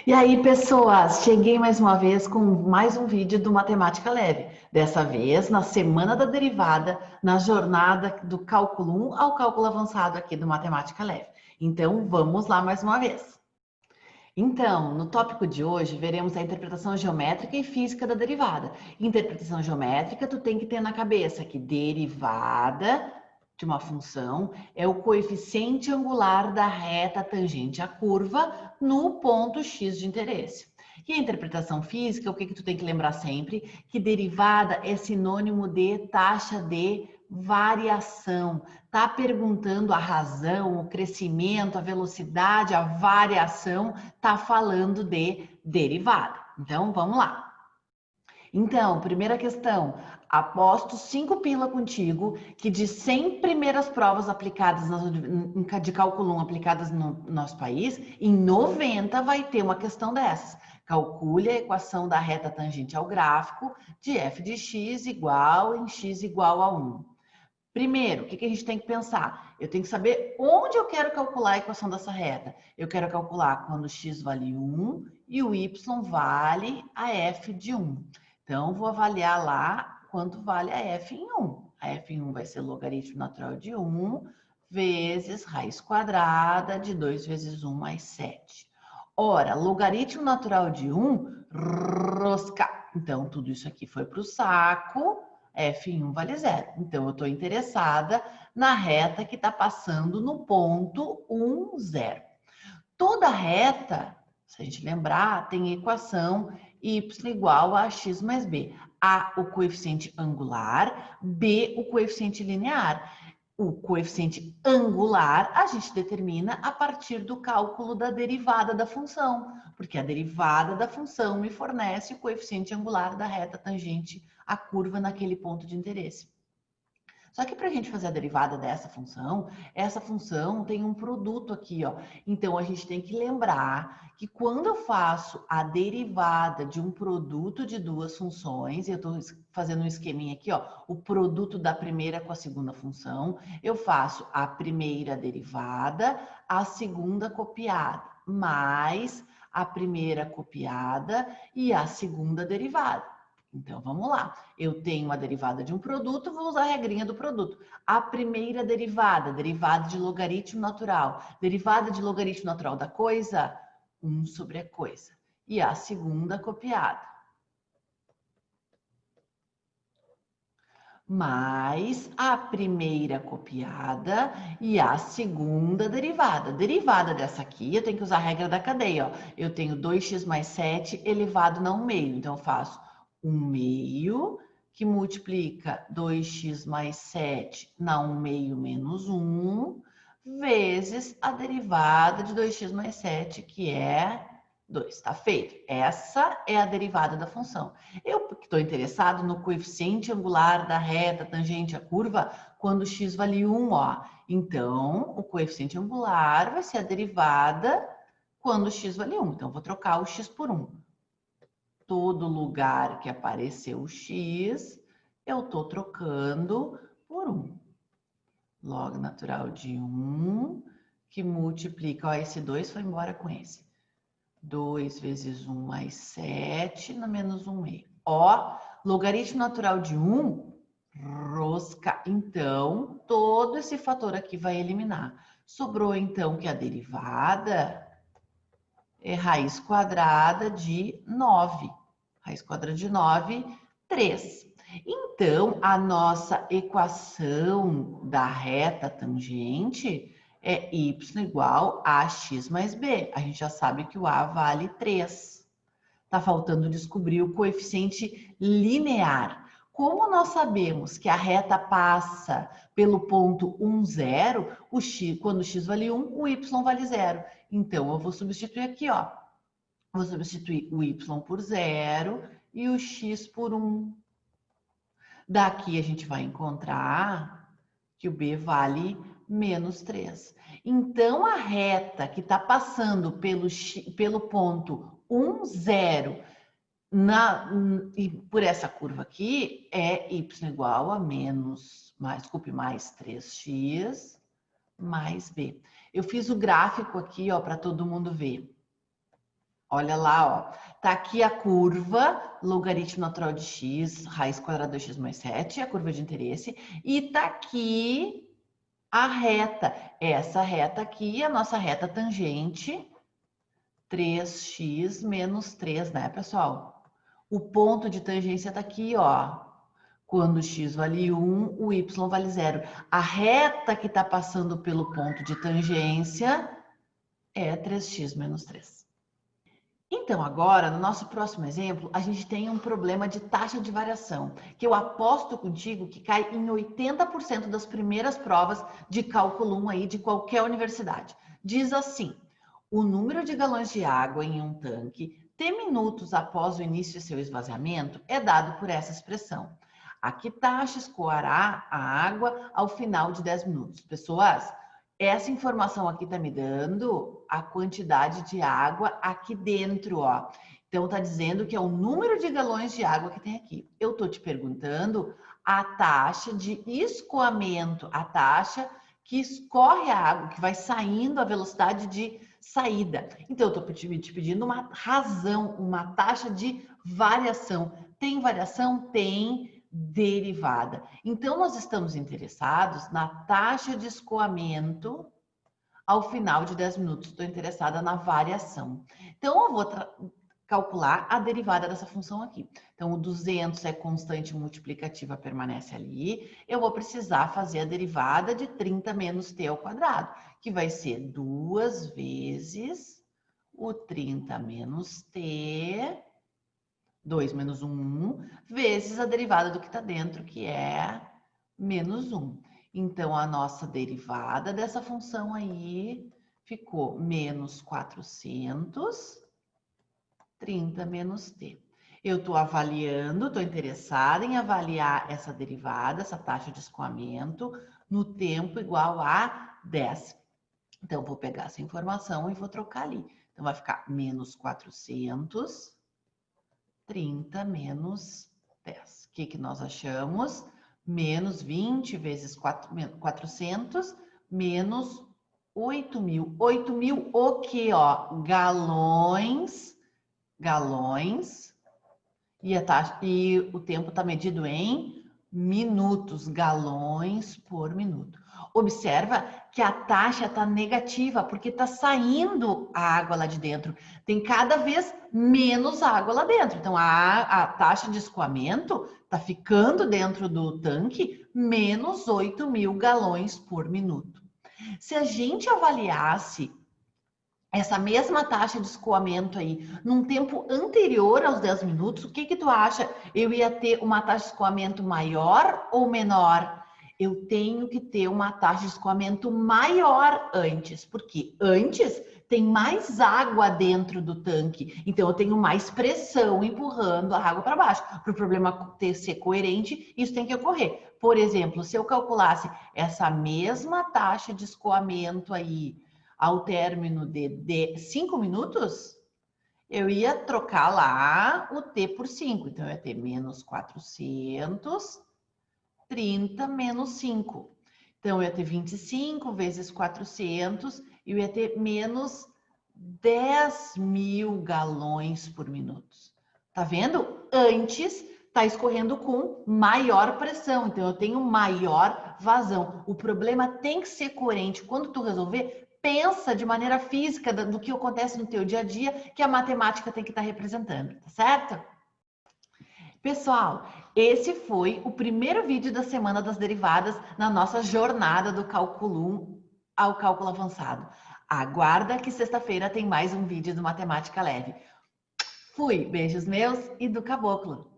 E aí, pessoas, cheguei mais uma vez com mais um vídeo do Matemática Leve. Dessa vez, na semana da derivada, na jornada do cálculo 1 ao cálculo avançado aqui do Matemática Leve. Então, vamos lá mais uma vez. Então, no tópico de hoje, veremos a interpretação geométrica e física da derivada. Interpretação geométrica, tu tem que ter na cabeça que derivada de uma função é o coeficiente angular da reta tangente à curva no ponto x de interesse. E a interpretação física, o que tu tem que lembrar sempre? Que derivada é sinônimo de taxa de variação. Tá perguntando a razão, o crescimento, a velocidade, a variação, tá falando de derivada. Então, vamos lá. Então, primeira questão, aposto 5 pila contigo que de 100 primeiras provas aplicadas de cálculo 1 aplicadas no nosso país, em 90 vai ter uma questão dessas. Calcule a equação da reta tangente ao gráfico de f de x igual em x igual a 1. Primeiro, o que a gente tem que pensar? Eu tenho que saber onde eu quero calcular a equação dessa reta. Eu quero calcular quando x vale 1 e o y vale a f de 1. Então, vou avaliar lá quanto vale a f em 1. A f em 1 vai ser logaritmo natural de 1 vezes raiz quadrada de 2 vezes 1 mais 7. Ora, logaritmo natural de 1, rosca. Então, tudo isso aqui foi para o saco. F em 1 vale 0. Então, eu estou interessada na reta que está passando no ponto 1, 0. Toda reta, se a gente lembrar, tem equação y igual a x mais b. A, o coeficiente angular, b, o coeficiente linear. O coeficiente angular a gente determina a partir do cálculo da derivada da função, porque a derivada da função me fornece o coeficiente angular da reta tangente à curva naquele ponto de interesse. Só que para a gente fazer a derivada dessa função, essa função tem um produto aqui, ó. Então, a gente tem que lembrar que quando eu faço a derivada de um produto de duas funções, e eu estou fazendo um esqueminha aqui, ó, o produto da primeira com a segunda função, eu faço a primeira derivada, a segunda copiada, mais a primeira copiada e a segunda derivada. Então, vamos lá. Eu tenho uma derivada de um produto, vou usar a regrinha do produto. A primeira derivada, derivada de logaritmo natural. Derivada de logaritmo natural da coisa, 1 sobre a coisa. E a segunda copiada. Mais a primeira copiada e a segunda derivada. Derivada dessa aqui, eu tenho que usar a regra da cadeia. Ó. Eu tenho 2x mais 7 elevado na 1 meio. Então, eu faço 1 meio, que multiplica 2x mais 7 na 1 meio menos 1, vezes a derivada de 2x mais 7, que é 2. Está feito. Essa é a derivada da função. Eu estou interessado no coeficiente angular da reta tangente à curva quando x vale 1, ó. Então, o coeficiente angular vai ser a derivada quando x vale 1. Então, vou trocar o x por 1. Todo lugar que apareceu o x, eu estou trocando por 1. Log natural de 1, que multiplica, ó, esse 2 foi embora com esse. 2 vezes 1 mais 7, na menos 1 meio. Ó, logaritmo natural de 1, rosca. Então, todo esse fator aqui vai eliminar. Sobrou, então, que a derivada é raiz quadrada de 9. Raiz quadrada de 9, 3. Então, a nossa equação da reta tangente é y igual a x mais b. A gente já sabe que o a vale 3. Está faltando descobrir o coeficiente linear. Como nós sabemos que a reta passa pelo ponto 1, 0, quando o x vale 1, o y vale 0. Então, eu vou substituir aqui, ó. Vou substituir o y por 0 e o x por 1. Daqui a gente vai encontrar que o b vale menos 3. Então, a reta que está passando pelo ponto 1, 0 e por essa curva aqui é y igual a mais 3x mais b. Eu fiz o gráfico aqui, ó, para todo mundo ver. Olha lá, ó. Tá aqui a curva, logaritmo natural de x, raiz quadrada de x mais 7, a curva de interesse. E tá aqui a reta. Essa reta aqui, a nossa reta tangente, 3x menos 3, né, pessoal? O ponto de tangência tá aqui, ó. Quando x vale 1, o y vale 0. A reta que está passando pelo ponto de tangência é 3x menos 3. Então, agora, no nosso próximo exemplo, a gente tem um problema de taxa de variação, que eu aposto contigo que cai em 80% das primeiras provas de cálculo 1 aí de qualquer universidade. Diz assim: o número de galões de água em um tanque, T minutos após o início de seu esvaziamento, é dado por essa expressão. A que taxa escoará a água ao final de 10 minutos? Pessoas, essa informação aqui está me dando a quantidade de água aqui dentro, ó. Então, está dizendo que é o número de galões de água que tem aqui. Eu estou te perguntando a taxa de escoamento, a taxa que escorre a água, que vai saindo, a velocidade de saída. Então, eu estou te pedindo uma razão, uma taxa de variação. Tem variação? Tem. Derivada. Então, nós estamos interessados na taxa de escoamento ao final de 10 minutos. Estou interessada na variação. Então, eu vou calcular a derivada dessa função aqui. Então, o 200 é constante multiplicativa, permanece ali. Eu vou precisar fazer a derivada de 30 menos t ao quadrado, que vai ser 2 vezes o 30 menos t... 2 menos 1, vezes a derivada do que está dentro, que é menos 1. Então, a nossa derivada dessa função aí ficou menos 400, 30 menos t. Eu estou avaliando, estou interessada em avaliar essa derivada, essa taxa de escoamento, no tempo igual a 10. Então, vou pegar essa informação e vou trocar ali. Então, vai ficar menos 400... 30 menos 10. O que nós achamos? Menos 20 vezes 400, menos 8.000. 8.000 o quê? Ó, galões. E o tempo está medido em minutos, galões por minuto. Observa que a taxa está negativa, porque está saindo a água lá de dentro. Tem cada vez menos água lá dentro. Então, a taxa de escoamento está ficando dentro do tanque menos 8.000 galões por minuto. Se a gente avaliasse essa mesma taxa de escoamento aí, num tempo anterior aos 10 minutos, o que tu acha? Eu ia ter uma taxa de escoamento maior ou menor? Eu tenho que ter uma taxa de escoamento maior antes, porque antes tem mais água dentro do tanque, então eu tenho mais pressão empurrando a água para baixo. Para o problema ser coerente, isso tem que ocorrer. Por exemplo, se eu calculasse essa mesma taxa de escoamento aí, ao término de 5 minutos, eu ia trocar lá o t por 5. Então, eu ia ter menos 400, 30 menos 5. Então, eu ia ter 25 vezes 400 e eu ia ter menos 10.000 galões por minuto. Tá vendo? Antes está escorrendo com maior pressão, então eu tenho maior vazão. O problema tem que ser coerente. Quando tu resolver, pensa de maneira física do que acontece no teu dia a dia, que a matemática tem que estar representando, tá certo? Pessoal, esse foi o primeiro vídeo da semana das derivadas na nossa jornada do cálculo 1 ao cálculo avançado. Aguarda que sexta-feira tem mais um vídeo do Matemática Leve. Fui, beijos meus e do Caboclo.